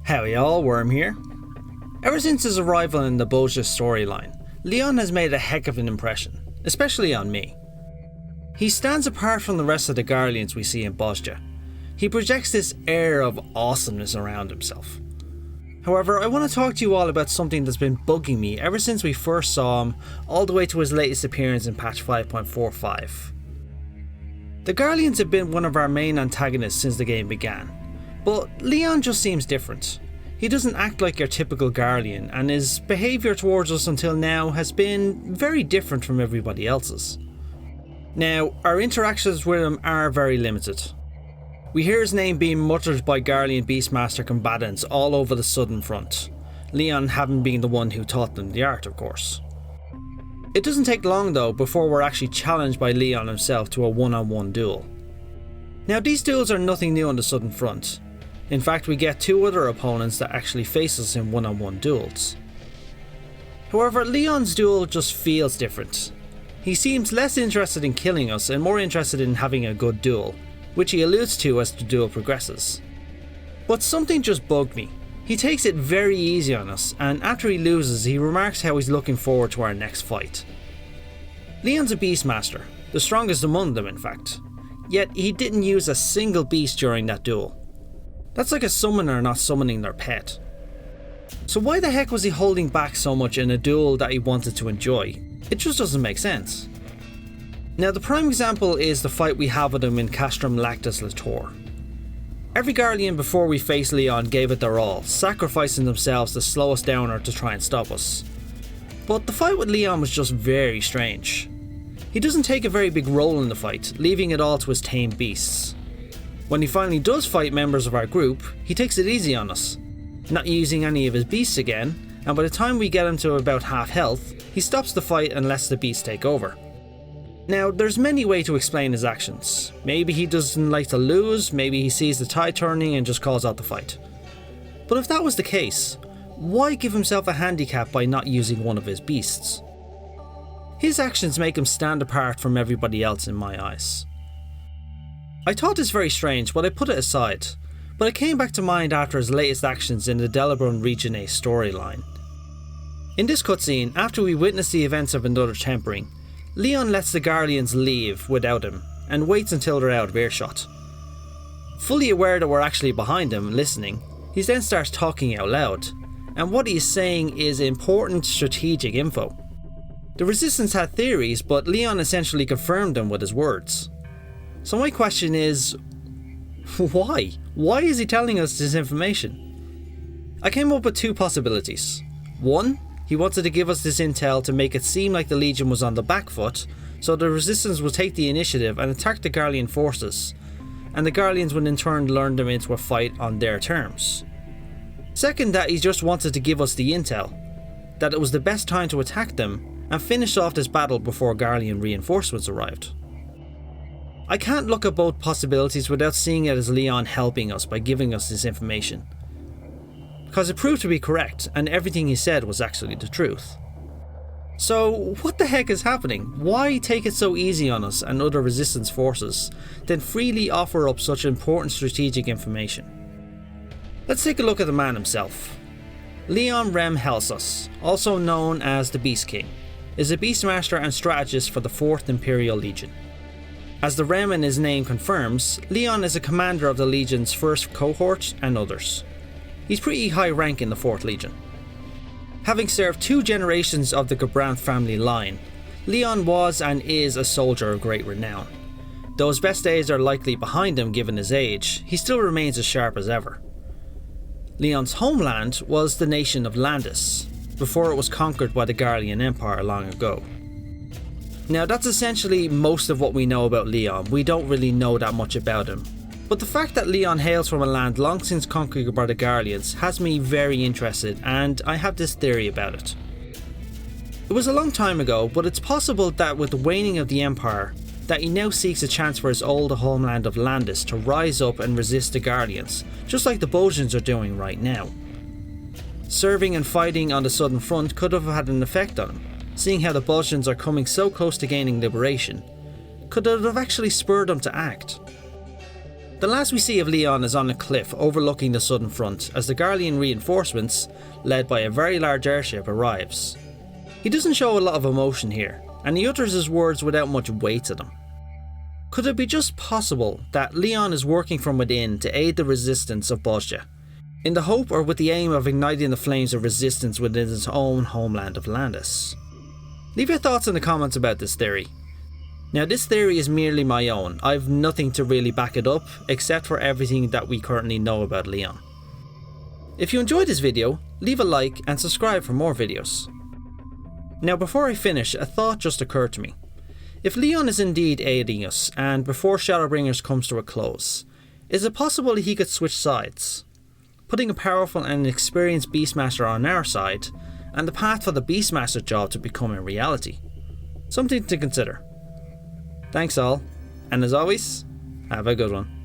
Howdy y'all, Wyrm here. Ever since his arrival in the Bozja storyline, Lyon has made a heck of an impression, especially on me. He stands apart from the rest of the Guardians we see in Bozja. He projects this air of awesomeness around himself. However, I want to talk to you all about something that's been bugging me ever since we first saw him, all the way to his latest appearance in patch 5.45. The Guardians have been one of our main antagonists since the game began, but Lyon just seems different. He doesn't act like your typical Guardian, and his behaviour towards us until now has been very different from everybody else's. Now, our interactions with him are very limited. We hear his name being muttered by Guardian Beastmaster combatants all over the southern front, Lyon having been the one who taught them the art, of course. It doesn't take long though before we're actually challenged by Lyon himself to a one-on-one duel. Now, these duels are nothing new on the southern front. In fact, we get two other opponents that actually face us in one-on-one duels. However, Lyon's duel just feels different. He seems less interested in killing us and more interested in having a good duel, which he alludes to as the duel progresses. But something just bugged me. He takes it very easy on us, and after he loses, he remarks how he's looking forward to our next fight. Lyon's a Beastmaster, the strongest among them in fact, yet he didn't use a single beast during that duel. That's like a summoner not summoning their pet. So why the heck was he holding back so much in a duel that he wanted to enjoy? It just doesn't make sense. Now, the prime example is the fight we have with him in Castrum Lactus Latour. Every Guardian before we face Lyon gave it their all, sacrificing themselves to slow us down or to try and stop us. But the fight with Lyon was just very strange. He doesn't take a very big role in the fight, leaving it all to his tame beasts. When he finally does fight members of our group, he takes it easy on us, not using any of his beasts again, and by the time we get him to about half health, he stops the fight and lets the beasts take over. Now, there's many ways to explain his actions. Maybe he doesn't like to lose, maybe he sees the tide turning and just calls out the fight. But if that was the case, why give himself a handicap by not using one of his beasts? His actions make him stand apart from everybody else in my eyes. I thought this very strange, but I put it aside, but it came back to mind after his latest actions in the Delabron Region A storyline. In this cutscene, after we witness the events of another tempering, Lyon lets the Guardians leave without him, and waits until they're out of earshot. Fully aware that we're actually behind him, listening, he then starts talking out loud, and what he is saying is important strategic info. The Resistance had theories, but Lyon essentially confirmed them with his words. So my question is, why? Why is he telling us this information? I came up with two possibilities. One, he wanted to give us this intel to make it seem like the Legion was on the back foot, so the Resistance would take the initiative and attack the Guardian forces, and the Guardians would in turn lure them into a fight on their terms. Second, that he just wanted to give us the intel, that it was the best time to attack them and finish off this battle before Guardian reinforcements arrived. I can't look at both possibilities without seeing it as Lyon helping us by giving us this information, because it proved to be correct and everything he said was actually the truth. So what the heck is happening? Why take it so easy on us and other Resistance forces, then freely offer up such important strategic information? Let's take a look at the man himself. Lyon Rem Helsus, also known as the Beast King, is a Beastmaster and strategist for the 4th Imperial Legion. As the Rem in his name confirms, Lyon is a commander of the Legion's 1st cohort and others. He's pretty high rank in the 4th Legion. Having served 2 generations of the Gabranth family line, Lyon was and is a soldier of great renown. Though his best days are likely behind him given his age, he still remains as sharp as ever. Lyon's homeland was the nation of Landis, before it was conquered by the Guardian Empire long ago. Now, that's essentially most of what we know about Lyon. We don't really know that much about him. But the fact that Lyon hails from a land long since conquered by the Guardians has me very interested, and I have this theory about it. It was a long time ago, but it's possible that with the waning of the Empire, that he now seeks a chance for his old homeland of Landis to rise up and resist the Guardians, just like the Bozjans are doing right now. Serving and fighting on the southern front could have had an effect on him, seeing how the Bozjans are coming so close to gaining liberation. Could it have actually spurred him to act? The last we see of Lyon is on a cliff overlooking the southern front as the Garlean reinforcements, led by a very large airship, arrives. He doesn't show a lot of emotion here, and he utters his words without much weight to them. Could it be just possible that Lyon is working from within to aid the resistance of Bozja, in the hope or with the aim of igniting the flames of resistance within his own homeland of Landis? Leave your thoughts in the comments about this theory. Now, this theory is merely my own. I've nothing to really back it up except for everything that we currently know about Lyon. If you enjoyed this video, leave a like and subscribe for more videos. Now, before I finish, a thought just occurred to me. If Lyon is indeed aiding us, and before Shadowbringers comes to a close, is it possible he could switch sides, putting a powerful and experienced Beastmaster on our side, and the path for the Beastmaster job to become a reality? Something to consider. Thanks all, and as always, have a good one.